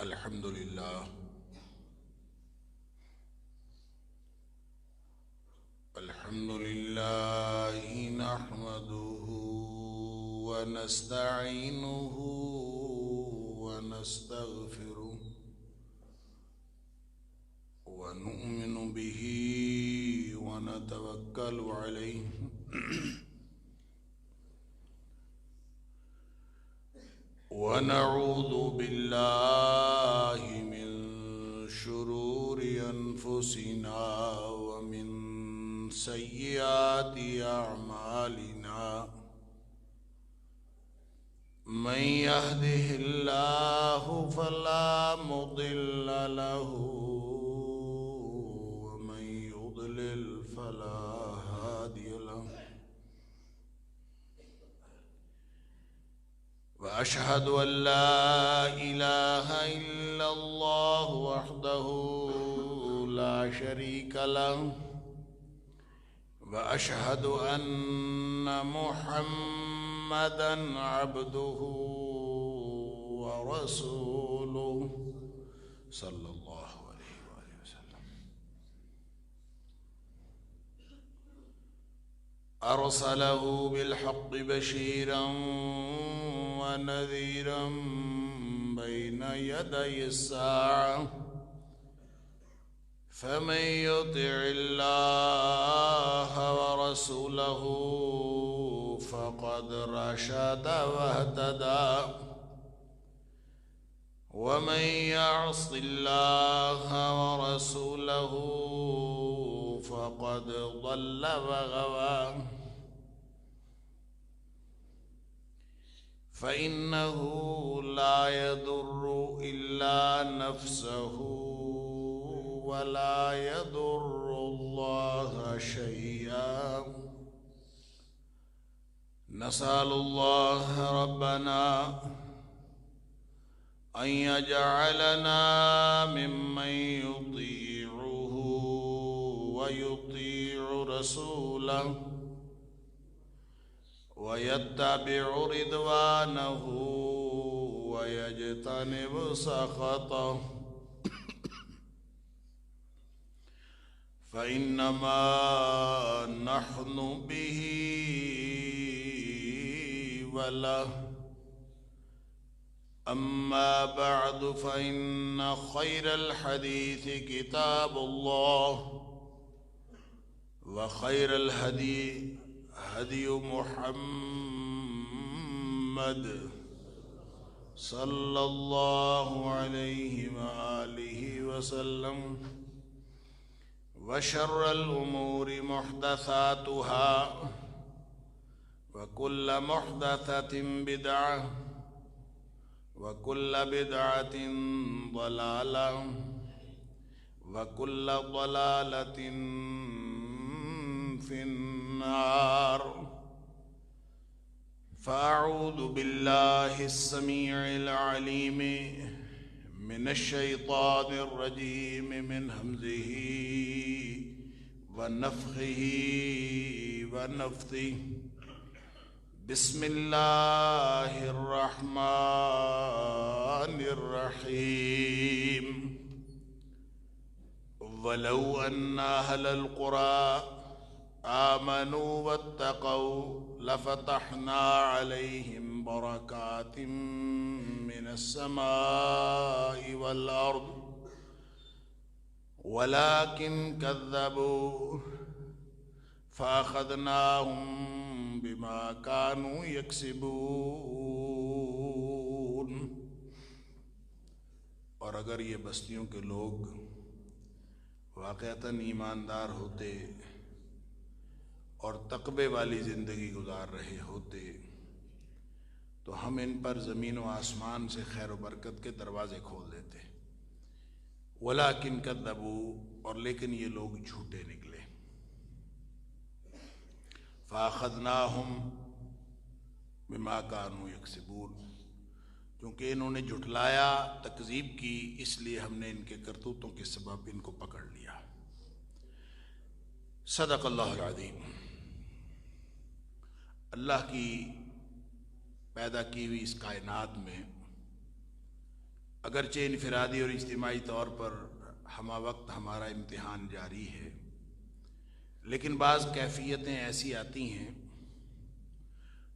الحمد لله نحمده ونستعينه ونستغفره ونؤمن به ونتوكل عليه ونعوذ بالله من شرور أنفسنا ومن سيئات أعمالنا من يهده الله فلا مضل له ومن يضلل فلا هادي له وأشهد أن لا إله إلا الله وحده لا شريك له وأشهد أن محمدًا عبده ورسوله صلى الله عليه وآله وسلم أرسله بالحق بشيرًا ونذيرًا بين يدي الساعة فمن يطع الله ورسوله فقد رشد واهتدى ومن يعص الله ورسوله فقد ضل وغوى فإنه لا يضر إلا نفسه ولا يضر الله شيئا نسأل الله ربنا أن يجعلنا ممن يطيعه ويطيع رسوله ويتبع رضوانه ويجتنب سخطه فإنما نحن به وله أما بعد فإن خير الحديث كتاب الله وخير الهدي هدي محمد صلى الله عليه وآله وسلم وشر الأمور محدثاتها وكل محدثة بدعة وكل بدعة ضلالة وكل ضلالة في النار فأعوذ بالله السميع العليم من الشيطان الرجيم من همزه ونفخه ونفثه بسم الله الرحمن الرحيم ولو أن أهل القرى آمنوا واتقوا لفتحنا عليهم بركات من السماء والأرض ولكن كذبوا فأخذناهم بما كانوا يكسبون. اور اگر یہ بستیوں کے لوگ واقعتاً ایماندار ہوتے اور تقوی والی زندگی گزار رہے ہوتے تو ہم ان پر زمین و آسمان سے خیر و برکت کے دروازے کھول دیتے. ولیکن کذبوا، اور لیکن یہ لوگ جھوٹے نکلے. فاخذناہم بما كانوا یکسبون، کیونکہ انہوں نے جھٹلایا، تکذیب کی، اس لیے ہم نے ان کے کرتوتوں کے سبب ان کو پکڑ لیا. صدق اللہ العظیم. اللہ کی پیدا کی ہوئی اس کائنات میں اگرچہ انفرادی اور اجتماعی طور پر ہمہ وقت ہمارا امتحان جاری ہے، لیکن بعض کیفیتیں ایسی آتی ہیں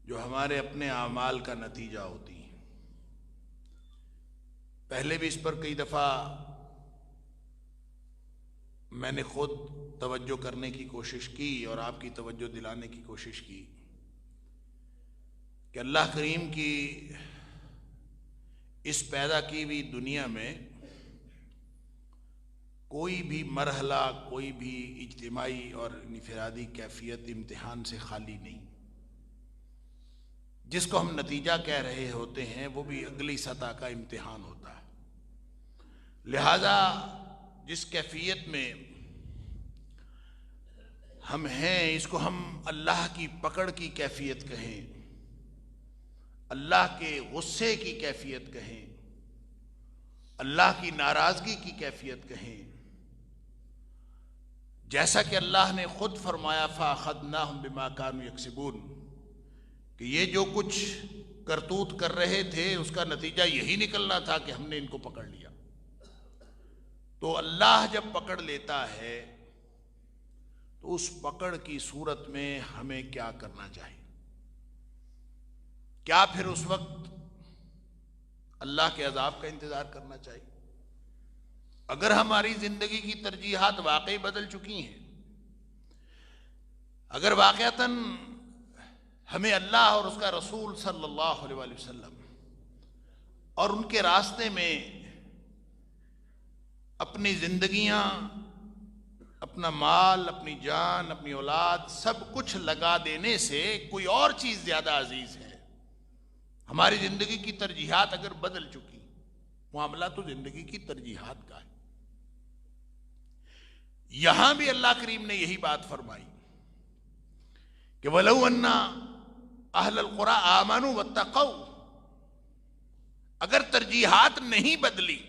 جو ہمارے اپنے اعمال کا نتیجہ ہوتی ہیں۔ پہلے بھی اس پر کئی دفعہ میں نے خود توجہ کرنے کی کوشش کی اور آپ کی توجہ دلانے کی کوشش کی کہ اللہ کریم کی اس پیدا کی ہوئی دنیا میں کوئی بھی مرحلہ، کوئی بھی اجتماعی اور انفرادی کیفیت امتحان سے خالی نہیں۔ جس کو ہم نتیجہ کہہ رہے ہوتے ہیں وہ بھی اگلی سطح کا امتحان ہوتا ہے۔ لہذا جس کیفیت میں ہم ہیں اس کو ہم اللہ کی پکڑ کی کیفیت کہیں، اللہ کے غصے کی کیفیت کہیں، اللہ کی ناراضگی کی کیفیت کہیں، جیسا کہ اللہ نے خود فرمایا فَأَخَذْنَاهُمْ بِمَا كَانُوا يَكْسِبُونَ کہ یہ جو کچھ کرتوت کر رہے تھے اس کا نتیجہ یہی نکلنا تھا کہ ہم نے ان کو پکڑ لیا۔ تو اللہ جب پکڑ لیتا ہے تو اس پکڑ کی صورت میں ہمیں کیا کرنا چاہیے؟ کیا پھر اس وقت اللہ کے عذاب کا انتظار کرنا چاہیے؟ اگر ہماری زندگی کی ترجیحات واقعی بدل چکی ہیں، اگر واقعتاً ہمیں اللہ اور اس کا رسول صلی اللہ علیہ وآلہ وسلم اور ان کے راستے میں اپنی زندگیاں، اپنا مال، اپنی جان، اپنی اولاد سب کچھ لگا دینے سے کوئی اور چیز زیادہ عزیز ہے، ہماری زندگی کی ترجیحات اگر بدل چکی، معاملہ تو زندگی کی ترجیحات کا ہے۔ یہاں بھی اللہ کریم نے یہی بات فرمائی کہ وَلَوْ أَنَّ أَهْلَ الْقُرَىٰ آمَنُوا وَاتَّقَوْا، اگر ترجیحات نہیں بدلی،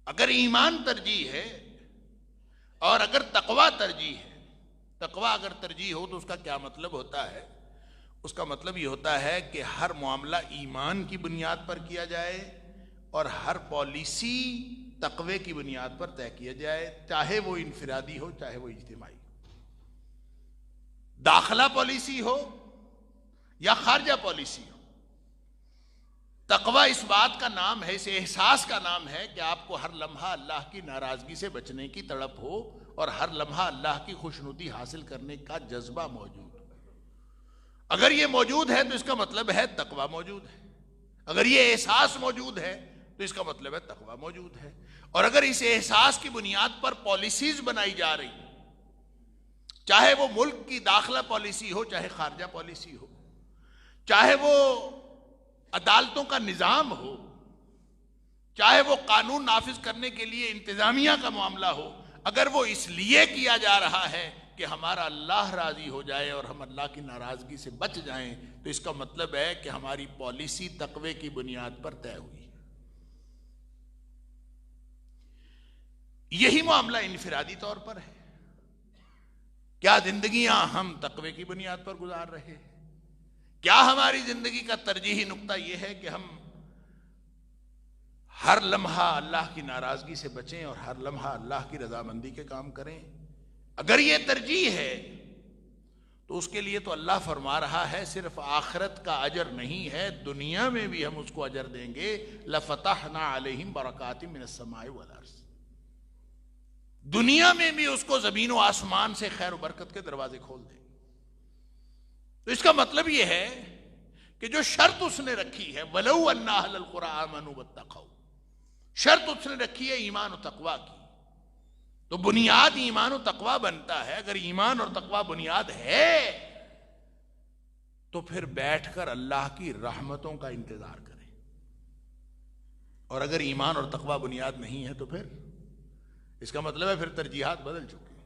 اگر ایمان ترجیح ہے اور اگر تقویٰ ترجیح ہے، تقویٰ اگر ترجیح ہو تو اس کا کیا مطلب ہوتا ہے؟ اس کا مطلب یہ ہوتا ہے کہ ہر معاملہ ایمان کی بنیاد پر کیا جائے اور ہر پالیسی تقوی کی بنیاد پر طے کیا جائے، چاہے وہ انفرادی ہو چاہے وہ اجتماعی ہو، داخلہ پالیسی ہو یا خارجہ پالیسی ہو۔ تقوی اس بات کا نام ہے، اس احساس کا نام ہے کہ آپ کو ہر لمحہ اللہ کی ناراضگی سے بچنے کی تڑپ ہو اور ہر لمحہ اللہ کی خوشنودی حاصل کرنے کا جذبہ موجود ہو۔ اگر یہ موجود ہے تو اس کا مطلب ہے تقوی موجود ہے، اگر یہ احساس موجود ہے تو اس کا مطلب ہے تقوی موجود ہے۔ اور اگر اس احساس کی بنیاد پر پالیسیز بنائی جا رہی، چاہے وہ ملک کی داخلہ پالیسی ہو چاہے خارجہ پالیسی ہو، چاہے وہ عدالتوں کا نظام ہو، چاہے وہ قانون نافذ کرنے کے لیے انتظامیہ کا معاملہ ہو، اگر وہ اس لیے کیا جا رہا ہے کہ ہمارا اللہ راضی ہو جائے اور ہم اللہ کی ناراضگی سے بچ جائیں، تو اس کا مطلب ہے کہ ہماری پالیسی تقوی کی بنیاد پر طے ہوئی۔ یہی معاملہ انفرادی طور پر ہے۔ کیا زندگیاں ہم تقوی کی بنیاد پر گزار رہے ہیں؟ کیا ہماری زندگی کا ترجیحی نقطہ یہ ہے کہ ہم ہر لمحہ اللہ کی ناراضگی سے بچیں اور ہر لمحہ اللہ کی رضامندی کے کام کریں؟ اگر یہ ترجیح ہے تو اس کے لیے تو اللہ فرما رہا ہے صرف آخرت کا اجر نہیں ہے، دنیا میں بھی ہم اس کو اجر دیں گے۔ لَفَتَحْنَا عَلَيْهِمْ بَرَكَاتٍ مِّنَ السَّمَاءِ وَالْأَرْضِ، دنیا میں بھی اس کو زمین و آسمان سے خیر و برکت کے دروازے کھول دیں۔ تو اس کا مطلب یہ ہے کہ جو شرط اس نے رکھی ہے وَلَوْ أَنَّ أَهْلَ الْقُرَىٰ آمَنُوا وَاتَّقَوْا، شرط اس نے رکھی ہے ایمان و تقویٰ کی، تو بنیاد ایمان و تقویٰ بنتا ہے۔ اگر ایمان اور تقویٰ بنیاد ہے تو پھر بیٹھ کر اللہ کی رحمتوں کا انتظار کریں، اور اگر ایمان اور تقویٰ بنیاد نہیں ہے تو پھر اس کا مطلب ہے پھر ترجیحات بدل چکی ہیں،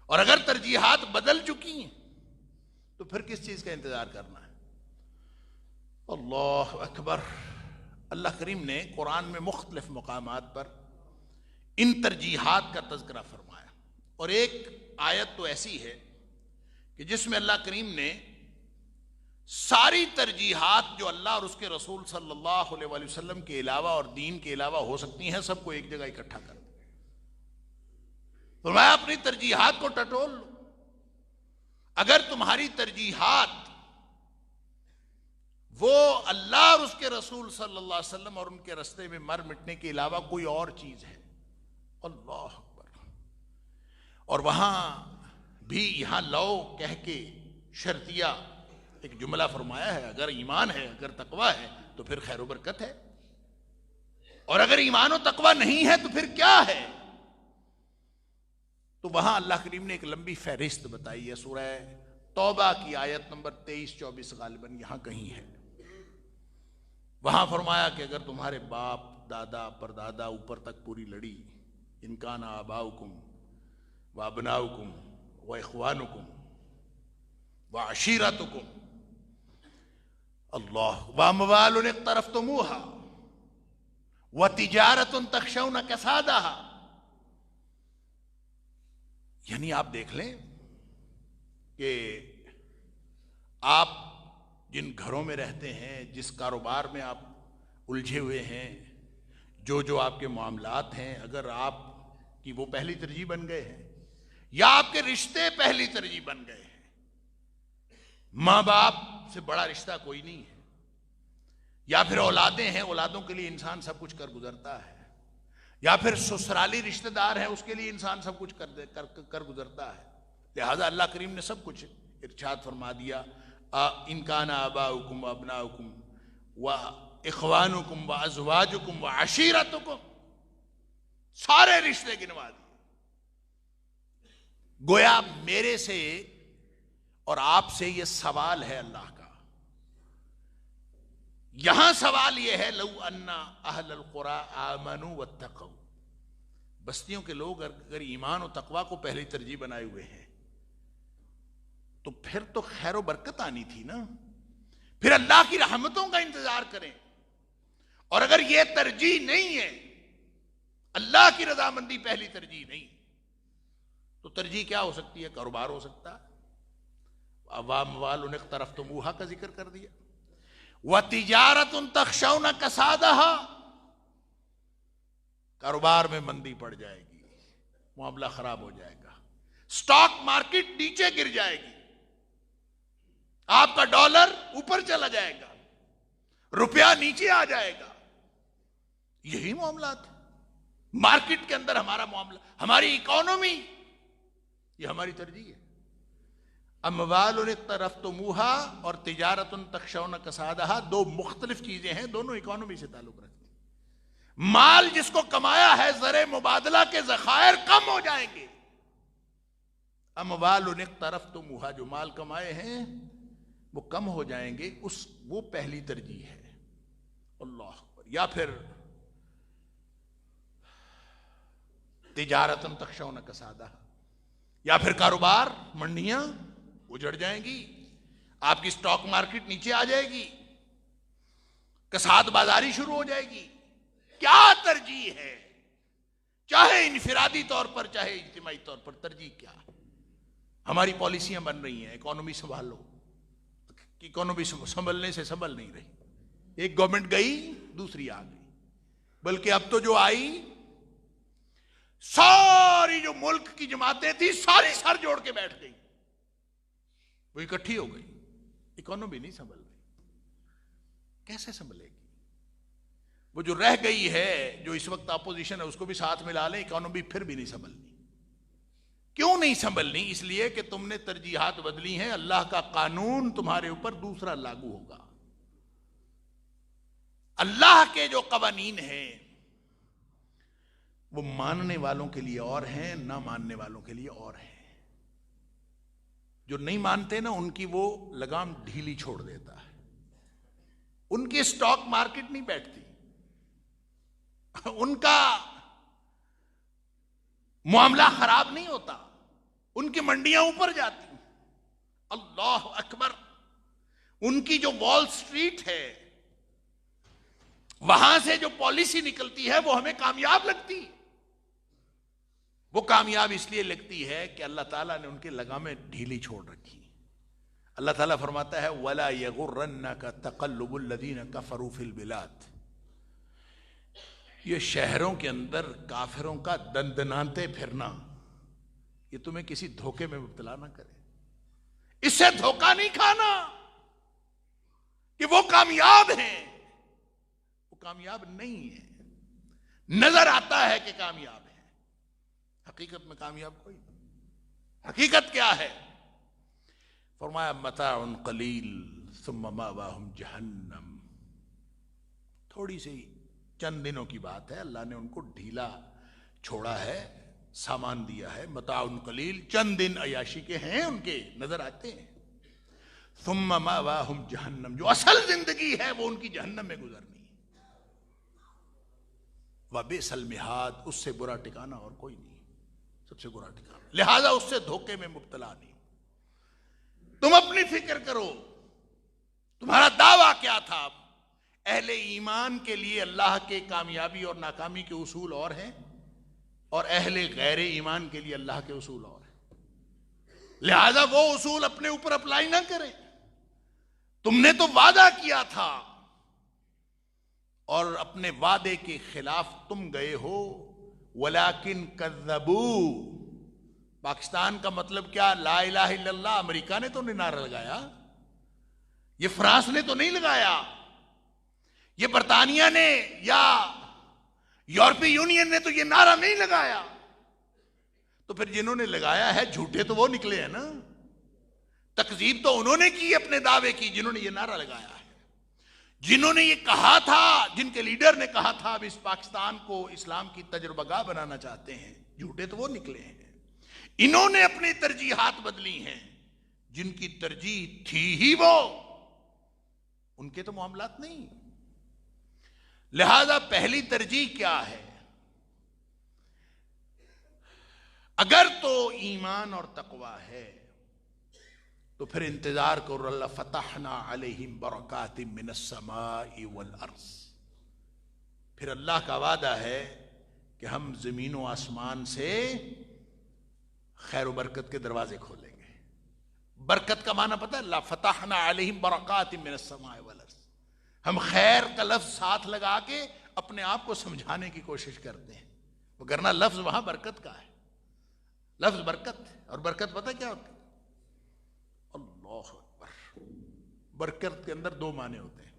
اور اگر ترجیحات بدل چکی ہیں تو پھر کس چیز کا انتظار کرنا ہے؟ اللہ اکبر۔ اللہ کریم نے قرآن میں مختلف مقامات پر ان ترجیحات کا تذکرہ فرمایا، اور ایک آیت تو ایسی ہے کہ جس میں اللہ کریم نے ساری ترجیحات جو اللہ اور اس کے رسول صلی اللہ علیہ وآلہ وسلم کے علاوہ اور دین کے علاوہ ہو سکتی ہیں، سب کو ایک جگہ اکٹھا کر دیں۔ فرمایا اپنی ترجیحات کو ٹٹول لو۔ اگر تمہاری ترجیحات وہ اللہ اور اس کے رسول صلی اللہ علیہ وسلم اور ان کے راستے میں مر مٹنے کے علاوہ کوئی اور چیز ہے، اللہ اکبر، اور وہاں بھی یہاں لو کہہ کے شرطیہ ایک جملہ فرمایا ہے، اگر ایمان ہے، اگر تقوی ہے تو پھر خیر و برکت ہے، اور اگر ایمان و تقوی نہیں ہے تو پھر کیا ہے؟ تو وہاں اللہ کریم نے ایک لمبی فہرست بتائی ہے، سورہ توبہ کی آیت نمبر 23-24 غالباً یہاں کہیں ہے۔ وہاں فرمایا کہ اگر تمہارے باپ، دادا، پردادا اوپر تک پوری لڑی، ان کان آباؤکم و ابناؤکم و اخوانکم و عشیرتکم اللہ واموال اقترفتموها وتجارت تخشون کسادها، یعنی آپ دیکھ لیں کہ آپ جن گھروں میں رہتے ہیں، جس کاروبار میں آپ الجھے ہوئے ہیں، جو آپ کے معاملات ہیں، اگر آپ کی وہ پہلی ترجیح بن گئے ہیں، یا آپ کے رشتے پہلی ترجیح بن گئے ہیں، ماں باپ سے بڑا رشتہ کوئی نہیں ہے، یا پھر اولادیں ہیں، اولادوں کے لیے انسان سب کچھ کر گزرتا ہے، یا پھر سسرالی رشتہ دار ہیں، اس کے لیے انسان سب کچھ کر گزرتا ہے، لہذا اللہ کریم نے سب کچھ ارشاد فرما دیا، ان کان آباؤکم و ابناؤکم و اخوانکم و ازواجکم و عشیرتکم، سارے رشتے گنوا دیے۔ گویا میرے سے اور آپ سے یہ سوال ہے اللہ کا، یہاں سوال یہ ہے لو ان اہل القری آمنوا واتقوا، بستیوں کے لوگ اگر ایمان و تقوی کو پہلی ترجیح بنائے ہوئے ہیں تو پھر تو خیر و برکت آنی تھی نا، پھر اللہ کی رحمتوں کا انتظار کریں، اور اگر یہ ترجیح نہیں ہے، اللہ کی رضامندی پہلی ترجیح نہیں، تو ترجیح کیا ہو سکتی ہے؟ کاروبار ہو سکتا ہے، واموال اقترفتموها کا ذکر کر دیا، وتجارت تخشون کسادها، کاروبار میں مندی پڑ جائے گی، معاملہ خراب ہو جائے گا، سٹاک مارکیٹ نیچے گر جائے گی، آپ کا ڈالر اوپر چلا جائے گا، روپیہ نیچے آ جائے گا، یہی معاملات ہیں مارکیٹ کے اندر، ہمارا معاملہ، ہماری اکانومی، یہ ہماری ترجیح ہے۔ اموال اقترفتموها اور تجارت تخشون کسادها دو مختلف چیزیں ہیں، دونوں اکانومی سے تعلق رکھتی ہیں۔ مال جس کو کمایا ہے، زر مبادلہ کے ذخائر کم ہو جائیں گے، اموال اقترفتموها جو مال کمائے ہیں وہ کم ہو جائیں گے، وہ پہلی ترجیح ہے، اللہ اکبر۔ یا پھر تجارت تخشون کسادها، یا پھر کاروبار، منڈیاں اجڑ جائیں گی، آپ کی سٹاک مارکیٹ نیچے آ جائے گی، کساد بازاری شروع ہو جائے گی۔ کیا ترجیح ہے؟ چاہے انفرادی طور پر چاہے اجتماعی طور پر، ترجیح کیا؟ ہماری پالیسیاں بن رہی ہیں، اکانومی سنبھالو، اکانومی سنبھلنے سے سنبھل نہیں رہی، ایک گورنمنٹ گئی دوسری آ گئی، بلکہ اب تو جو آئی، ساری جو ملک کی جماعتیں تھی ساری سر جوڑ کے بیٹھ گئی، وہ اکٹھی ہو گئی، اکانومی نہیں سنبھل رہی، کیسے سنبھلے گی؟ وہ جو رہ گئی ہے، جو اس وقت اپوزیشن ہے، اس کو بھی ساتھ ملا لیں، اکانومی پھر بھی نہیں سنبھلنی۔ کیوں نہیں سنبھلنی؟ اس لیے کہ تم نے ترجیحات بدلی ہیں، اللہ کا قانون تمہارے اوپر دوسرا لاگو ہوگا۔ اللہ کے جو قوانین ہیں وہ ماننے والوں کے لیے اور ہیں، نہ ماننے والوں کے لیے اور ہیں۔ جو نہیں مانتے نا، ان کی وہ لگام ڈھیلی چھوڑ دیتا ہے، ان کی سٹاک مارکیٹ نہیں بیٹھتی، ان کا معاملہ خراب نہیں ہوتا، ان کی منڈیاں اوپر جاتی ہیں، اللہ اکبر۔ ان کی جو وال سٹریٹ ہے، وہاں سے جو پالیسی نکلتی ہے وہ ہمیں کامیاب لگتی ہے، وہ کامیاب اس لیے لگتی ہے کہ اللہ تعالیٰ نے ان کی لگامیں ڈھیلی چھوڑ رکھی، اللہ تعالیٰ فرماتا ہے وَلَا يَغُرَّنَّكَ تَقَلُّبُ الَّذِينَ كَفَرُوا فِي الْبِلَادِ، یہ شہروں کے اندر کافروں کا دندناتے پھرنا یہ تمہیں کسی دھوکے میں مبتلا نہ کرے. اس سے دھوکہ نہیں کھانا کہ وہ کامیاب ہیں، وہ کامیاب نہیں ہیں. نظر آتا ہے کہ کامیاب ہیں، حقیقت میں کامیاب کوئی نہیں. حقیقت کیا ہے؟ فرمایا متاع قلیل ثم مأواہم جہنم. تھوڑی سی چند دنوں کی بات ہے، اللہ نے ان کو ڈھیلا چھوڑا ہے، سامان دیا ہے. متاع قلیل، چند دن عیاشی کے ہیں، ان کے نظر آتے ہیں. ثم مأواہم جہنم، جو اصل زندگی ہے وہ ان کی جہنم میں گزرنی ہے. وبئس المہاد، اس سے برا ٹھکانہ اور کوئی نہیں، سب سے برا ٹھکانہ. لہذا اس سے دھوکے میں مبتلا نہیں. تم اپنی فکر کرو، تمہارا دعویٰ کیا تھا؟ اہل ایمان کے لیے اللہ کے کامیابی اور ناکامی کے اصول اور ہیں، اور اہل غیر ایمان کے لیے اللہ کے اصول اور ہیں. لہذا وہ اصول اپنے اوپر اپلائی نہ کریں. تم نے تو وعدہ کیا تھا اور اپنے وعدے کے خلاف تم گئے ہو. ولیکن کذبوا، پاکستان کا مطلب کیا؟ لا الہ الا اللہ. امریکہ نے تو نہیں نعرہ لگایا، یہ فرانس نے تو نہیں لگایا، یہ برطانیہ نے یا یورپی یونین نے تو یہ نعرہ نہیں لگایا. تو پھر جنہوں نے لگایا ہے جھوٹے تو وہ نکلے ہیں نا. تکذیب تو انہوں نے کی اپنے دعوے کی جنہوں نے یہ نعرہ لگایا ہے. جنہوں نے یہ کہا تھا، جن کے لیڈر نے کہا تھا اب اس پاکستان کو اسلام کی تجربہ گاہ بنانا چاہتے ہیں، جھوٹے تو وہ نکلے ہیں. انہوں نے اپنی ترجیحات بدلی ہیں. جن کی ترجیح تھی ہی وہ، ان کے تو معاملات نہیں. لہذا پہلی ترجیح کیا ہے؟ اگر تو ایمان اور تقوی ہے تو پھر انتظار کرو. اللہ فتحنا علیہم برکات من السماء والارض. پھر اللہ کا وعدہ ہے کہ ہم زمین و آسمان سے خیر و برکت کے دروازے کھولیں گے. برکت کا معنی پتہ ہے؟ اللہ فتحنا علیہم برکات من السماء والارض. ہم خیر کا لفظ ساتھ لگا کے اپنے آپ کو سمجھانے کی کوشش کرتے ہیں، وگرنہ لفظ وہاں برکت کا ہے. لفظ برکت ہے، اور برکت پتہ کیا ہوتی ہے؟ اللہ اکبر. برکت کے اندر دو معنی ہوتے ہیں.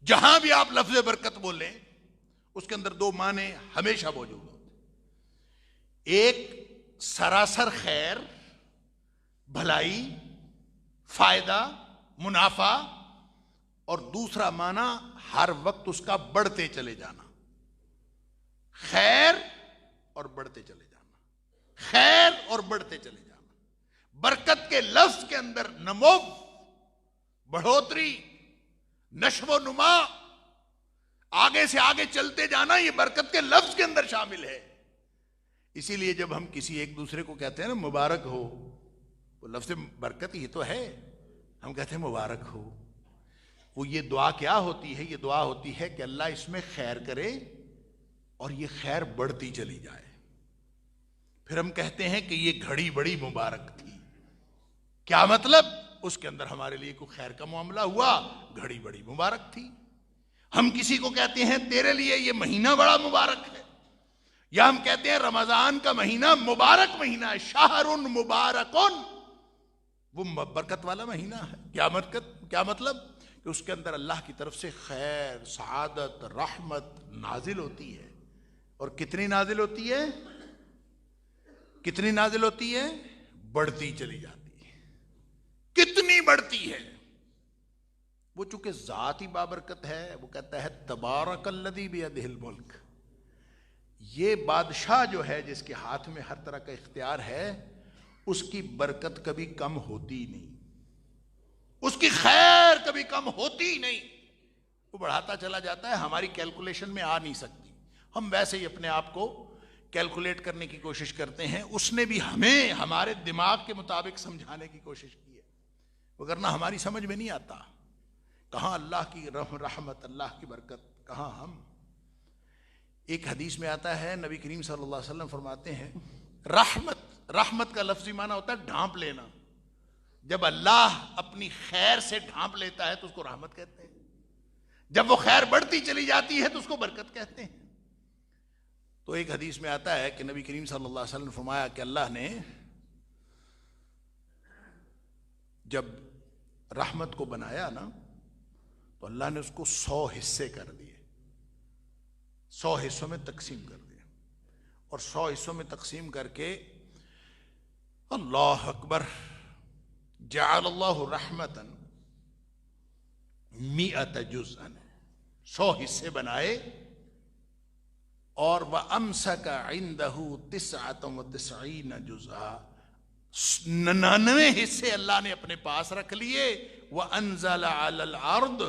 جہاں بھی آپ لفظ برکت بولیں اس کے اندر دو معنی ہمیشہ موجود ہوتے ہیں. ایک سراسر خیر، بھلائی، فائدہ، منافع، اور دوسرا معنی ہر وقت اس کا بڑھتے چلے جانا. خیر اور بڑھتے چلے جانا، خیر اور بڑھتے چلے جانا. برکت کے لفظ کے اندر نمو، بڑھوتری، نشو و نما، آگے سے آگے چلتے جانا، یہ برکت کے لفظ کے اندر شامل ہے. اسی لیے جب ہم کسی ایک دوسرے کو کہتے ہیں نا مبارک ہو، وہ لفظ برکت ہی تو ہے. ہم کہتے ہیں مبارک ہو. وہ یہ دعا کیا ہوتی ہے؟ یہ دعا ہوتی ہے کہ اللہ اس میں خیر کرے اور یہ خیر بڑھتی چلی جائے. پھر ہم کہتے ہیں کہ یہ گھڑی بڑی مبارک تھی. کیا مطلب؟ اس کے اندر ہمارے لیے کوئی خیر کا معاملہ ہوا، گھڑی بڑی مبارک تھی. ہم کسی کو کہتے ہیں تیرے لیے یہ مہینہ بڑا مبارک ہے، یا ہم کہتے ہیں رمضان کا مہینہ مبارک مہینہ ہے، شہر مبارکن، وہ برکت والا مہینہ ہے. کیا مطلب؟ کہ اس کے اندر اللہ کی طرف سے خیر، سعادت، رحمت نازل ہوتی ہے. اور کتنی نازل ہوتی ہے؟ کتنی نازل ہوتی ہے؟ بڑھتی چلی جاتی ہے. کتنی بڑھتی ہے؟ وہ چونکہ ذات ہی بابرکت ہے، وہ کہتا ہے تبارک الذی بیدہ الملک. یہ بادشاہ جو ہے جس کے ہاتھ میں ہر طرح کا اختیار ہے، اس کی برکت کبھی کم ہوتی نہیں، اس کی خیر کبھی کم ہوتی نہیں. وہ بڑھاتا چلا جاتا ہے. ہماری کیلکولیشن میں آ نہیں سکتی. ہم ویسے ہی اپنے آپ کو کیلکولیٹ کرنے کی کوشش کرتے ہیں. اس نے بھی ہمیں ہمارے دماغ کے مطابق سمجھانے کی کوشش کی ہے، وگرنہ ہماری سمجھ میں نہیں آتا. کہاں اللہ کی رحمت، اللہ کی برکت، کہاں ہم. ایک حدیث میں آتا ہے، نبی کریم صلی اللہ علیہ وسلم فرماتے ہیں رحمت کا لفظی معنی ہوتا ہے ڈھانپ لینا. جب اللہ اپنی خیر سے ڈھانپ لیتا ہے تو اس کو رحمت کہتے ہیں، جب وہ خیر بڑھتی چلی جاتی ہے تو اس کو برکت کہتے ہیں۔ تو ایک حدیث میں آتا ہے کہ نبی کریم صلی اللہ علیہ وسلم نے فرمایا کہ اللہ نے جب رحمت کو بنایا نا تو اللہ نے اس کو 100 حصے کر دیے، 100 حصوں میں تقسیم کر دیا، اور 100 حصوں میں تقسیم کر کے اللہ اکبر، جعل اللہ رحمتا 100 جزءا، 100 حصے بنائے، اور وَأَمْسَكَ عِنْدَهُ 99 جزءا، 99 حصے اللہ نے اپنے پاس رکھ لیے، وَأَنزَلَ عَلَى الْأَرْضِ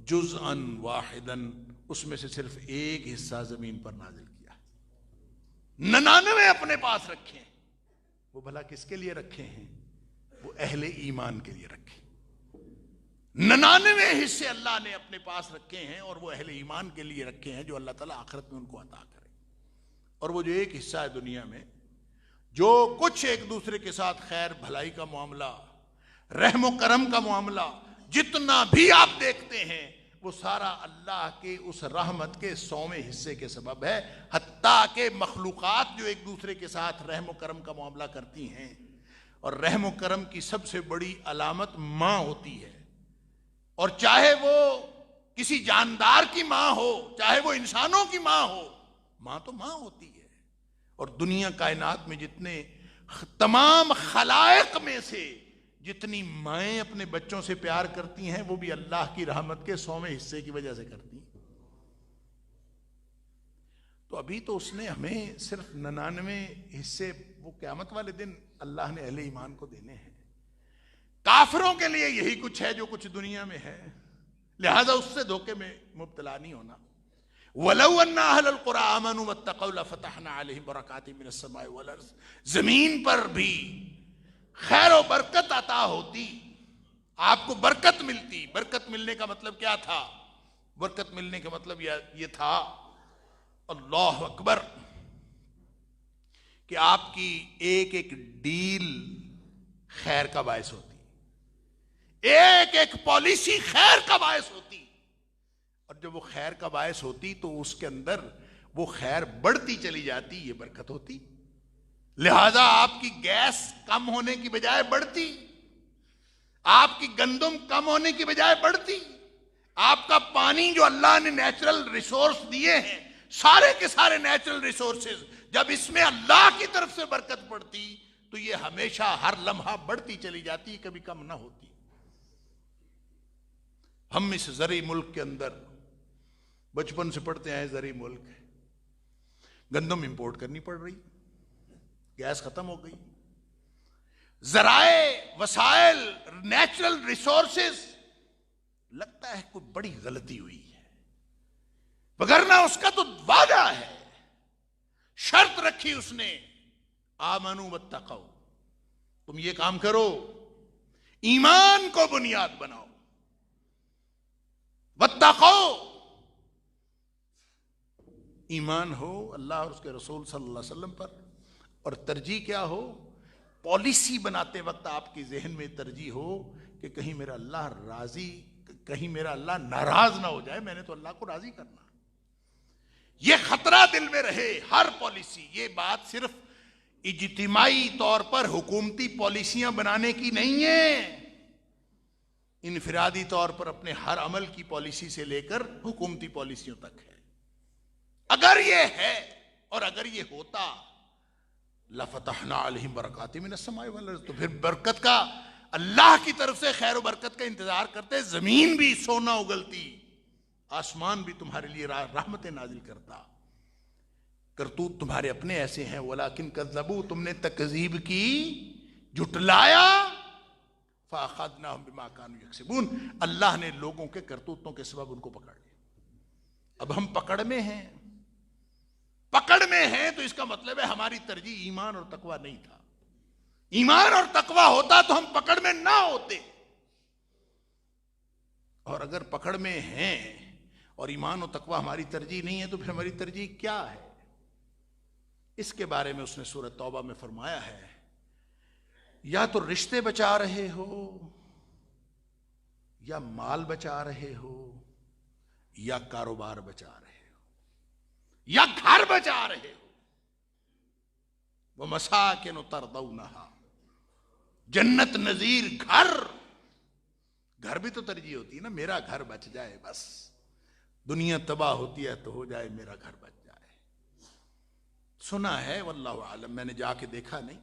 جُزْءًا وَاحِدًا، اس میں سے صرف ایک حصہ زمین پر نازل کیا۔ 99 اپنے پاس رکھے ہیں، وہ بھلا کس کے لیے رکھے ہیں؟ وہ اہل ایمان کے لیے رکھے۔ 99 حصے اللہ نے اپنے پاس رکھے ہیں اور وہ اہل ایمان کے لیے رکھے ہیں جو اللہ تعالیٰ آخرت میں ان کو عطا کرے۔ اور وہ جو ایک حصہ ہے دنیا میں، جو کچھ ایک دوسرے کے ساتھ خیر بھلائی کا معاملہ، رحم و کرم کا معاملہ، جتنا بھی آپ دیکھتے ہیں وہ سارا اللہ کے اس رحمت کے 100ویں حصے کے سبب ہے۔ حتیٰ کہ مخلوقات جو ایک دوسرے کے ساتھ رحم و کرم کا معاملہ کرتی ہیں، اور رحم و کرم کی سب سے بڑی علامت ماں ہوتی ہے، اور چاہے وہ کسی جاندار کی ماں ہو، چاہے وہ انسانوں کی ماں ہو، ماں تو ماں ہوتی ہے۔ اور دنیا کائنات میں جتنے تمام خلائق میں سے جتنی مائیں اپنے بچوں سے پیار کرتی ہیں، وہ بھی اللہ کی رحمت کے 100ویں حصے کی وجہ سے کرتی ہیں۔ تو ابھی تو اس نے ہمیں صرف 99 حصے وہ قیامت والے دن اللہ نے اہل ایمان کو دینے ہیں۔ کافروں کے لیے یہی کچھ ہے جو کچھ دنیا میں ہے، لہذا اس سے دھوکے میں مبتلا نہیں ہونا۔ وَلَوْ أَنَّ أَهْلَ الْقُرَىٰ آمَنُوا وَاتَّقَوْا لَفَتَحْنَا عَلَيْهِمْ بَرَكَاتٍ مِّنَ السَّمَاءِ وَالْأَرْضِ، زمین پر بھی خیر و برکت عطا ہوتی، آپ کو برکت ملتی۔ برکت ملنے کا مطلب کیا تھا؟ برکت ملنے کا مطلب یہ تھا، اللہ اکبر، کہ آپ کی ایک ایک ڈیل خیر کا باعث ہوتی، ایک ایک پالیسی خیر کا باعث ہوتی، اور جب وہ خیر کا باعث ہوتی تو اس کے اندر وہ خیر بڑھتی چلی جاتی، یہ برکت ہوتی۔ لہذا آپ کی گیس کم ہونے کی بجائے بڑھتی، آپ کی گندم کم ہونے کی بجائے بڑھتی، آپ کا پانی جو اللہ نے نیچرل ریسورس دیے ہیں، سارے کے سارے نیچرل ریسورسز، جب اس میں اللہ کی طرف سے برکت پڑتی تو یہ ہمیشہ ہر لمحہ بڑھتی چلی جاتی، کبھی کم نہ ہوتی۔ ہم اس زرعی ملک کے اندر بچپن سے پڑھتے ہیں، زرعی ملک، گندم امپورٹ کرنی پڑ رہی، گیس ختم ہو گئی، ذرائع، وسائل، نیچرل ریسورسز، لگتا ہے کوئی بڑی غلطی ہوئی ہے، وگرنہ اس کا تو وعدہ ہے، شرط رکھی اس نے، آمنوا واتقوا، تم یہ کام کرو، ایمان کو بنیاد بناؤ، واتقوا، ایمان ہو اللہ اور اس کے رسول صلی اللہ علیہ وسلم پر، اور ترجیح کیا ہو؟ پالیسی بناتے وقت آپ کی ذہن میں ترجیح ہو کہ کہیں میرا اللہ راضی، کہیں میرا اللہ ناراض نہ ہو جائے، میں نے تو اللہ کو راضی کرنا، یہ خطرہ دل میں رہے ہر پالیسی۔ یہ بات صرف اجتماعی طور پر حکومتی پالیسیاں بنانے کی نہیں ہے، انفرادی طور پر اپنے ہر عمل کی پالیسی سے لے کر حکومتی پالیسیوں تک ہے۔ اگر یہ ہے اور اگر یہ ہوتا، لَفَتَحْنَا عَلَيْهِمْ بَرَكَاتٍ مِّنَ السَّمَاءِ وَالْأَرْضِ، تو پھر برکت کا، اللہ کی طرف سے خیر و برکت کا انتظار کرتے، زمین بھی سونا اگلتی، آسمان بھی تمہارے لیے رحمتیں نازل کرتا۔ کرتوت تمہارے اپنے ایسے ہیں، وَلَكِنْ كَذَّبُوا، تم نے تکذیب کی، جھٹلایا، فَأَخَذْنَاهُمْ بِمَا كَانُوا يَكْسِبُونَ، اللہ نے لوگوں کے کرتوتوں کے سبب ان کو پکڑ لیا۔ اب ہم پکڑ میں ہیں، پکڑ میں ہیں تو اس کا مطلب ہے ہماری ترجیح ایمان اور تقوی نہیں تھا۔ ایمان اور تقوی ہوتا تو ہم پکڑ میں نہ ہوتے، اور اگر پکڑ میں ہیں اور ایمان و تقوی ہماری ترجیح نہیں ہے تو پھر ہماری ترجیح کیا ہے؟ اس کے بارے میں اس نے سورۃ توبہ میں فرمایا ہے یا تو رشتے بچا رہے ہو، یا مال بچا رہے ہو، یا کاروبار بچا رہے ہو، یا گھر بچا رہے ہو. وَمَسَاكِنُ تَرْضَوْنَهَا، جنت نظیر گھر بھی تو ترجیح ہوتی ہے نا. میرا گھر بچ جائے بس، دنیا تباہ ہوتی ہے تو ہو جائے، میرا گھر بچ جائے. سنا ہے واللہ عالم، میں نے جا کے دیکھا نہیں،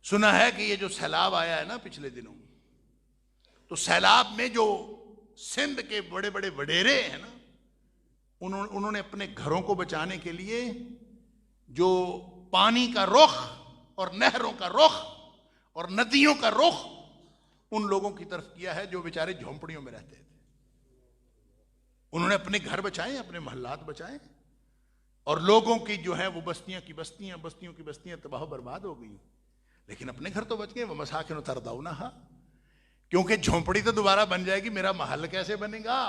سنا ہے کہ یہ جو سیلاب آیا ہے نا پچھلے دنوں، تو سیلاب میں جو سندھ کے بڑے بڑے وڈیرے ہیں نا، انہوں نے اپنے گھروں کو بچانے کے لیے جو پانی کا رخ اور نہروں کا رخ اور ندیوں کا رخ ان لوگوں کی طرف کیا ہے جو بیچارے جھونپڑیوں میں رہتے تھے. انہوں نے اپنے گھر بچائے، اپنے محلات بچائے، اور لوگوں کی جو ہے وہ بستیوں کی بستیاں تباہ و برباد ہو گئی، لیکن اپنے گھر تو بچ گئے. وَمَسَاكِنُ تَرْضَوْنَهَا، کیونکہ جھونپڑی تو دوبارہ بن جائے گی، میرا محل کیسے بنے گا؟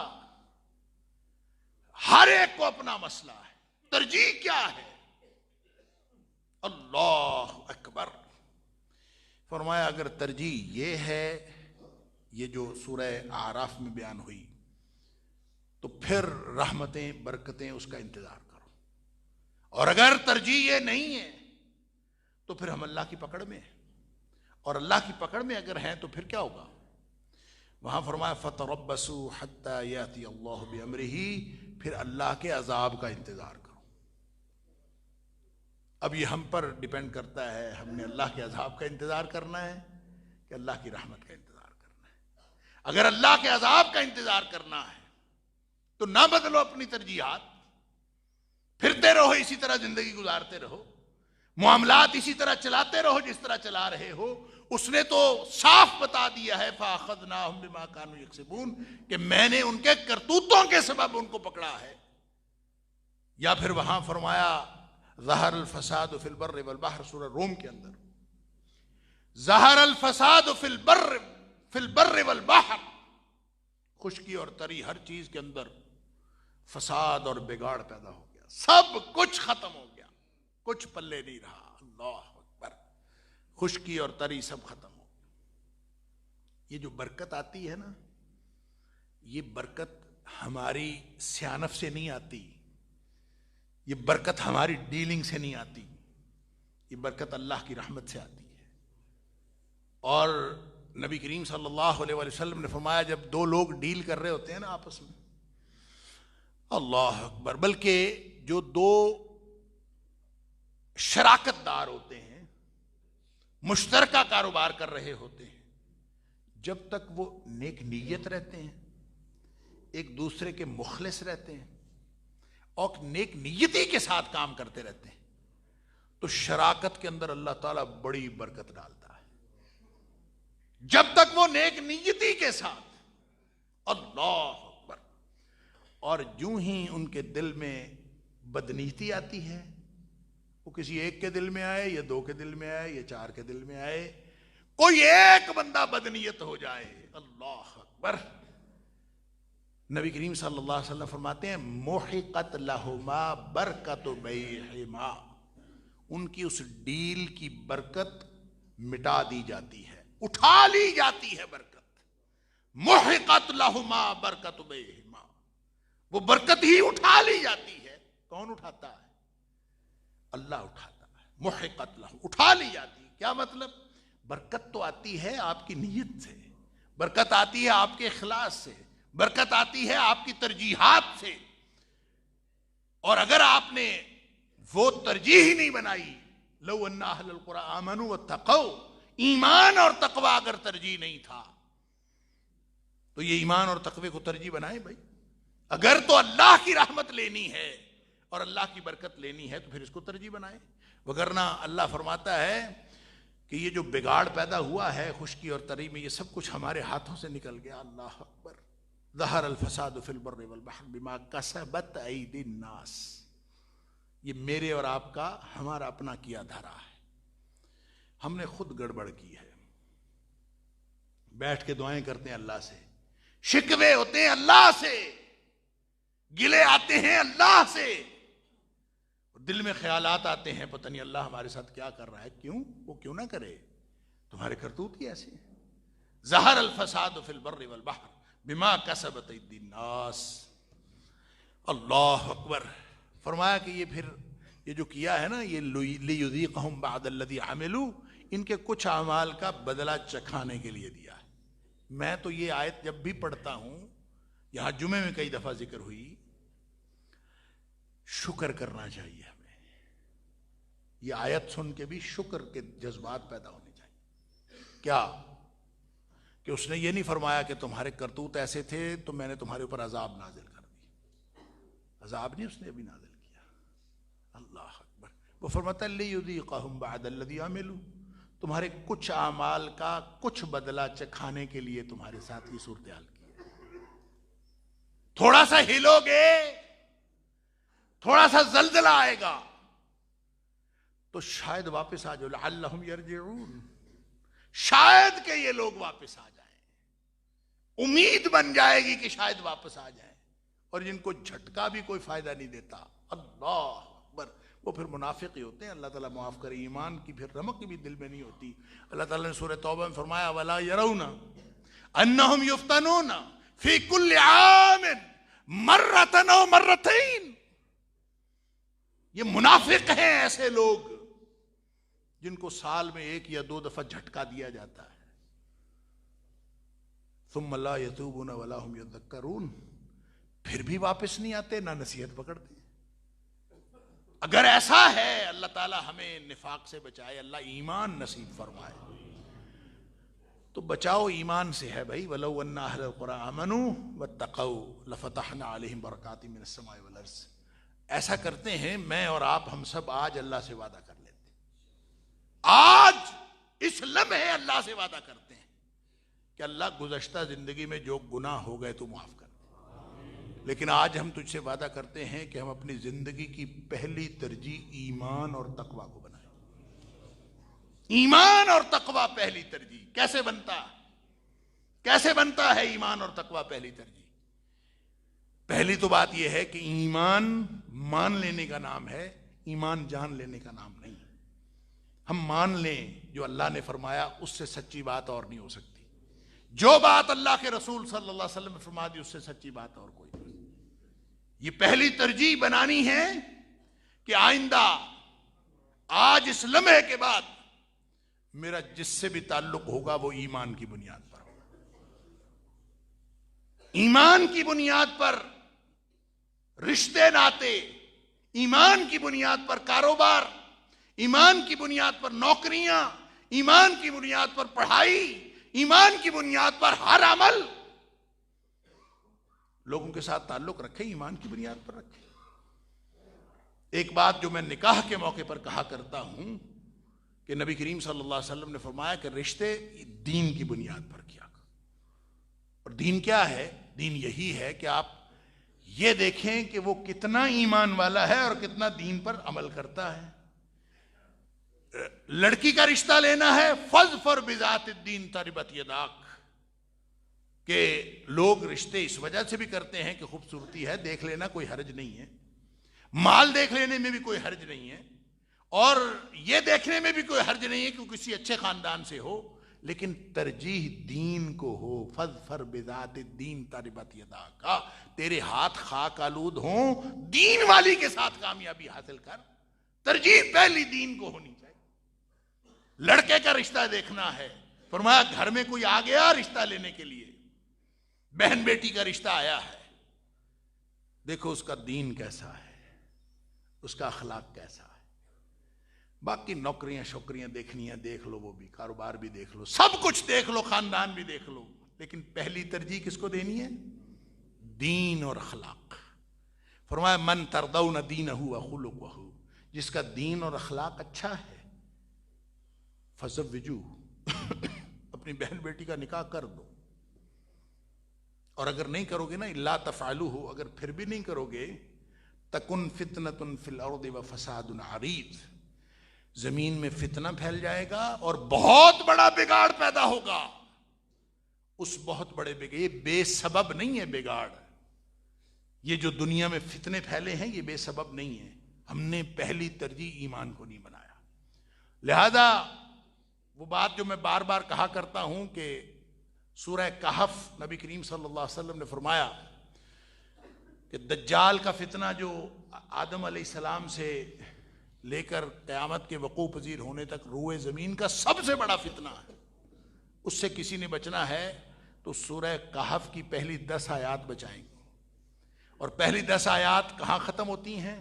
ہر ایک کو اپنا مسئلہ ہے. ترجیح کیا ہے؟ اللہ اکبر. فرمایا اگر ترجیح یہ ہے، یہ جو سورہ اعراف میں بیان ہوئی، تو پھر رحمتیں برکتیں اس کا انتظار کرو. اور اگر ترجیح یہ نہیں ہے تو پھر ہم اللہ کی پکڑ میں ہیں، اور اللہ کی پکڑ میں اگر ہیں تو پھر کیا ہوگا؟ وہاں فرمایا فَتَرَبَّصُوا حَتَّى يَأْتِيَ اللَّهُ بِأَمْرِهِ، پھر اللہ کے عذاب کا انتظار کرو. اب یہ ہم پر ڈیپینڈ کرتا ہے، ہم نے اللہ کے عذاب کا انتظار کرنا ہے کہ اللہ کی رحمت کا انتظار کرنا ہے. اگر اللہ کے عذاب کا انتظار کرنا ہے تو نہ بدلو اپنی ترجیحات، پھرتے رہو اسی طرح زندگی گزارتے رہو، معاملات اسی طرح چلاتے رہو جس طرح چلا رہے ہو. اس نے تو صاف بتا دیا ہے فَأَخَذْنَاهُمْ بِمَا كَانُوا يَكْسِبُونَ، کہ میں نے ان کے کرتوتوں کے سبب ان کو پکڑا ہے. یا پھر وہاں فرمایا ظہر الفساد فی البر والبحر، سورہ روم کے اندر ظہر الفساد فی البر والبحر، خشکی اور تری ہر چیز کے اندر فساد اور بگاڑ پیدا ہو گیا، سب کچھ ختم ہو گیا، کچھ پلے نہیں رہا. اللہ اکبر. خشکی اور تری سب ختم ہو گیا. یہ جو برکت آتی ہے نا، یہ برکت ہماری سیانف سے نہیں آتی، یہ برکت ہماری ڈیلنگ سے نہیں آتی، یہ برکت اللہ کی رحمت سے آتی ہے. اور نبی کریم صلی اللہ علیہ وسلم نے فرمایا جب دو لوگ ڈیل کر رہے ہوتے ہیں نا آپس میں، اللہ اکبر، بلکہ جو دو شراکت دار ہوتے ہیں، مشترکہ کاروبار کر رہے ہوتے ہیں، جب تک وہ نیک نیت رہتے ہیں، ایک دوسرے کے مخلص رہتے ہیں اور نیک نیتی کے ساتھ کام کرتے رہتے ہیں، تو شراکت کے اندر اللہ تعالیٰ بڑی برکت ڈالتا ہے. جب تک وہ نیک نیتی کے ساتھ، اللہ اکبر. اور جو ہی ان کے دل میں بدنیتی آتی ہے، وہ کسی ایک کے دل میں آئے یا دو کے دل میں آئے یا چار کے دل میں آئے، کوئی ایک بندہ بدنیت ہو جائے، اللہ اکبر. نبی کریم صلی اللہ علیہ وسلم فرماتے ہیں محقت لہما برکت بیہما، ان کی اس ڈیل کی برکت مٹا دی جاتی ہے، اٹھا لی جاتی ہے برکت. محقت لہما برکت بیہما، وہ برکت ہی اٹھا لی جاتی ہے. کون اٹھاتا ہے؟ اللہ اٹھاتا ہے. محقت لہو، اٹھا لی جاتی ہے. کیا مطلب؟ برکت تو آتی ہے آپ کی نیت سے، برکت آتی ہے آپ کے اخلاص سے، برکت آتی ہے آپ کی ترجیحات سے. اور اگر آپ نے وہ ترجیح ہی نہیں بنائی، لو ان اہل القرى آمنوا واتقوا، ایمان اور تقوی اگر ترجیح نہیں تھا تو یہ ایمان اور تقوی کو ترجیح بنائے بھائی. اگر تو اللہ کی رحمت لینی ہے اور اللہ کی برکت لینی ہے تو پھر اس کو ترجیح بنائے. وگرنہ اللہ فرماتا ہے کہ یہ جو بگاڑ پیدا ہوا ہے خشکی اور تری میں، یہ سب کچھ ہمارے ہاتھوں سے نکل گیا. اللہ اکبر. ظہر الفساد فی البر والبحر بما کسبت ایدی الناس، یہ میرے اور آپ کا، ہمارا اپنا کیا دھرا ہے، ہم نے خود گڑبڑ کی ہے. بیٹھ کے دعائیں کرتے ہیں اللہ سے، شکوے ہوتے ہیں اللہ سے، گلے آتے ہیں اللہ سے، دل میں خیالات آتے ہیں پتہ نہیں اللہ ہمارے ساتھ کیا کر رہا ہے. کیوں؟ وہ کیوں نہ کرے. تمہارے کرتوت ہی ایسے ہیں. ظہر الفساد فی البر والبحر بما کسبت ایدی الناس. اللہ اکبر. فرمایا کہ یہ پھر یہ جو کیا ہے نا، یہ لیذیقہم بعد الذی عملوا، ان کے کچھ اعمال کا بدلہ چکھانے کے لیے دیا ہے. میں تو یہ آیت جب بھی پڑھتا ہوں، یہاں جمعے میں کئی دفعہ ذکر ہوئی، شکر کرنا چاہیے ہمیں. یہ آیت سن کے بھی شکر کے جذبات پیدا ہونے چاہیے. کیا کہ اس نے یہ نہیں فرمایا کہ تمہارے کرتوت ایسے تھے تو میں نے تمہارے اوپر عذاب نازل کر دی. عذاب نہیں اس نے ابھی نازل کیا. اللہ اکبر. وہ فرماتا ہے لیذیقہم بعد الذی عملوا، تمہارے کچھ اعمال کا کچھ بدلہ چکھانے کے لیے تمہارے ساتھ یہ صورتحال کی. تھوڑا سا ہلو گے، تھوڑا سا زلزلہ آئے گا تو شاید واپس آ جاؤ. لعلہم یرجعون، شاید کہ یہ لوگ واپس آ جائیں. امید بن جائے گی کہ شاید واپس آ جائیں. اور جن کو جھٹکا بھی کوئی فائدہ نہیں دیتا. اللہ اکبر. وہ پھر منافق ہی ہوتے ہیں. اللہ تعالیٰ معاف کرے. ایمان کی پھر رمق بھی دل میں نہیں ہوتی. اللہ تعالیٰ نے سورہ توبہ میں فرمایا وَلَا يَرَوْنَ أَنَّهُمْ يُفْتَنُونَ فِي كُلِّ عَامٍ مَرَّةً أَوْ مَرَّتَيْنِ. یہ منافق ہیں ایسے لوگ جن کو سال میں 1 یا 2 دفعہ جھٹکا دیا جاتا ہے. ثم لا يتوبون ولا هم يذكرون. پھر بھی واپس نہیں آتے، نہ نصیحت پکڑتے. اگر ایسا ہے اللہ تعالی ہمیں نفاق سے بچائے، اللہ ایمان نصیب فرمائے. تو بچاؤ ایمان سے ہے بھائی. وَلَوْ أَنَّ أَهْلَ الْقُرَىٰ آمَنُوا وَاتَّقَوْا لَفَتَحْنَا عَلَيْهِمْ بَرَكَاتٍ مِّنَ السَّمَاءِ وَالْأَرْضِ. ایسا کرتے ہیں میں اور آپ، ہم سب آج اللہ سے وعدہ کر لیتے ہیں. آج اس لمحے اللہ سے وعدہ کرتے ہیں کہ اللہ گزشتہ زندگی میں جو گناہ ہو گئے تو معاف کر. لیکن آج ہم تجھ سے وعدہ کرتے ہیں کہ ہم اپنی زندگی کی پہلی ترجیح ایمان اور تقوی کو بنائیں. ایمان اور تقوی پہلی ترجیح. کیسے بنتا ہے ایمان اور تقوی پہلی ترجیح؟ پہلی تو بات یہ ہے کہ ایمان مان لینے کا نام ہے، ایمان جان لینے کا نام نہیں. ہم مان لیں جو اللہ نے فرمایا، اس سے سچی بات اور نہیں ہو سکتی. جو بات اللہ کے رسول صلی اللہ علیہ وسلم نے فرما دی، اس سے سچی بات اور کوئی نہیں. یہ پہلی ترجیح بنانی ہے کہ آئندہ آج اس لمحے کے بعد میرا جس سے بھی تعلق ہوگا وہ ایمان کی بنیاد پر ہوگا. ایمان کی بنیاد پر رشتے ناتے، ایمان کی بنیاد پر کاروبار، ایمان کی بنیاد پر نوکریاں، ایمان کی بنیاد پر پڑھائی، ایمان کی بنیاد پر ہر عمل. لوگوں کے ساتھ تعلق رکھے، ایمان کی بنیاد پر رکھے. ایک بات جو میں نکاح کے موقع پر کہا کرتا ہوں کہ نبی کریم صلی اللہ علیہ وسلم نے فرمایا کہ رشتے دین کی بنیاد پر کیا کرو. اور دین کیا ہے؟ دین یہی ہے کہ آپ یہ دیکھیں کہ وہ کتنا ایمان والا ہے اور کتنا دین پر عمل کرتا ہے. لڑکی کا رشتہ لینا ہے، فَاظْفَرْ بِذَاتِ الدِّينِ تَرِبَتْ يَدَاكَ. کہ لوگ رشتے اس وجہ سے بھی کرتے ہیں کہ خوبصورتی ہے، دیکھ لینا کوئی حرج نہیں ہے. مال دیکھ لینے میں بھی کوئی حرج نہیں ہے، اور یہ دیکھنے میں بھی کوئی حرج نہیں ہے کہ کسی اچھے خاندان سے ہو، لیکن ترجیح دین کو ہو. فَاظْفَرْ بِذَاتِ الدِّينِ تَرِبَتْ يَدَاكَ. تیرے ہاتھ خاک آلود ہوں، دین والی کے ساتھ کامیابی حاصل کر. ترجیح پہلی دین کو ہونی چاہیے. لڑکے کا رشتہ دیکھنا ہے، فرمایا گھر میں کوئی آ گیا رشتہ لینے کے لیے، بہن بیٹی کا رشتہ آیا ہے، دیکھو اس کا دین کیسا ہے، اس کا اخلاق کیسا ہے. باقی نوکریاں شوکریاں دیکھنی ہیں دیکھ لو، وہ بھی کاروبار بھی دیکھ لو، سب کچھ دیکھ لو، خاندان بھی دیکھ لو، لیکن پہلی ترجیح کس کو دینی ہے؟ دین اور اخلاق. فرمایا من ترضون دینہ وخلقہ. جس کا دین اور اخلاق اچھا ہے فزوجوہ. اپنی بہن بیٹی کا نکاح کر دو. اور اگر نہیں کرو گے نا، الا تفعلوہ، اگر پھر بھی نہیں کرو گے، تکن فتنۃ فی الارض وفساد عریض. زمین میں فتنہ پھیل جائے گا اور بہت بڑا بگاڑ پیدا ہوگا. اس بہت بڑے بگاڑ، یہ بے سبب نہیں ہے بگاڑ. یہ جو دنیا میں فتنے پھیلے ہیں یہ بے سبب نہیں ہے. ہم نے پہلی ترجیح ایمان کو نہیں بنایا. لہذا وہ بات جو میں بار بار کہا کرتا ہوں کہ سورہ کہف نبی کریم صلی اللہ علیہ وسلم نے فرمایا کہ دجال کا فتنہ جو آدم علیہ السلام سے لے کر قیامت کے وقوع پذیر ہونے تک روئے زمین کا سب سے بڑا فتنہ ہے، اس سے کسی نے بچنا ہے تو سورہ کہف کی پہلی 10 آیات بچائیں گے. اور پہلی 10 آیات کہاں ختم ہوتی ہیں؟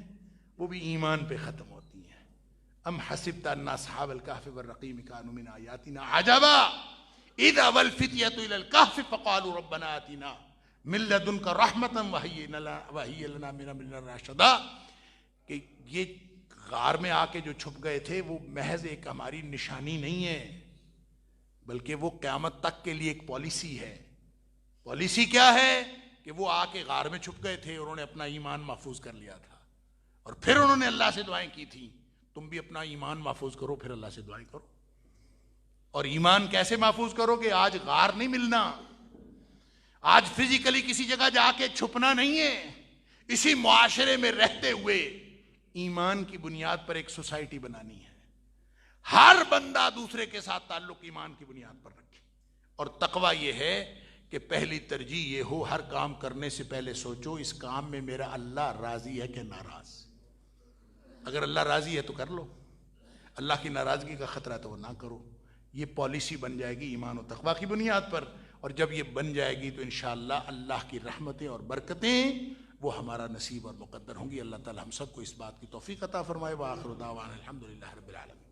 وہ بھی ایمان پہ ختم ہوتی ہیں. ام حسبت ان اصحاب الکہف والرقیم کانوا من آیاتنا عجبا اذ اول الفتیۃ الی الکہف فقالوا ربنا آتنا من لدنک رحمتا وہیئ لنا من امرنا رشدا. کہ یہ غار میں آ کے جو چھپ گئے تھے وہ محض ایک ہماری نشانی نہیں ہے، بلکہ وہ قیامت تک کے لیے ایک پالیسی ہے. پالیسی کیا ہے؟ کہ وہ آ کے غار میں چھپ گئے تھے، انہوں نے اپنا ایمان محفوظ کر لیا تھا، اور پھر انہوں نے اللہ سے دعائیں کی تھیں. تم بھی اپنا ایمان محفوظ کرو، پھر اللہ سے دعائیں کرو. اور ایمان کیسے محفوظ کرو گے؟ آج غار نہیں ملنا، آج فزیکلی کسی جگہ جا کے چھپنا نہیں ہے. اسی معاشرے میں رہتے ہوئے ایمان کی بنیاد پر ایک سوسائٹی بنانی ہے. ہر بندہ دوسرے کے ساتھ تعلق ایمان کی بنیاد پر رکھے. اور تقویٰ یہ ہے کہ پہلی ترجیح یہ ہو، ہر کام کرنے سے پہلے سوچو اس کام میں میرا اللہ راضی ہے کہ ناراض. اگر اللہ راضی ہے تو کر لو، اللہ کی ناراضگی کا خطرہ ہے تو وہ نہ کرو. یہ پالیسی بن جائے گی ایمان و تقویٰ کی بنیاد پر، اور جب یہ بن جائے گی تو انشاءاللہ اللہ کی رحمتیں اور برکتیں وہ ہمارا نصیب اور مقدر ہوں گی. اللہ تعالی ہم سب کو اس بات کی توفیق عطا فرمائے. وآخر دعوانا الحمدللہ رب العالمین.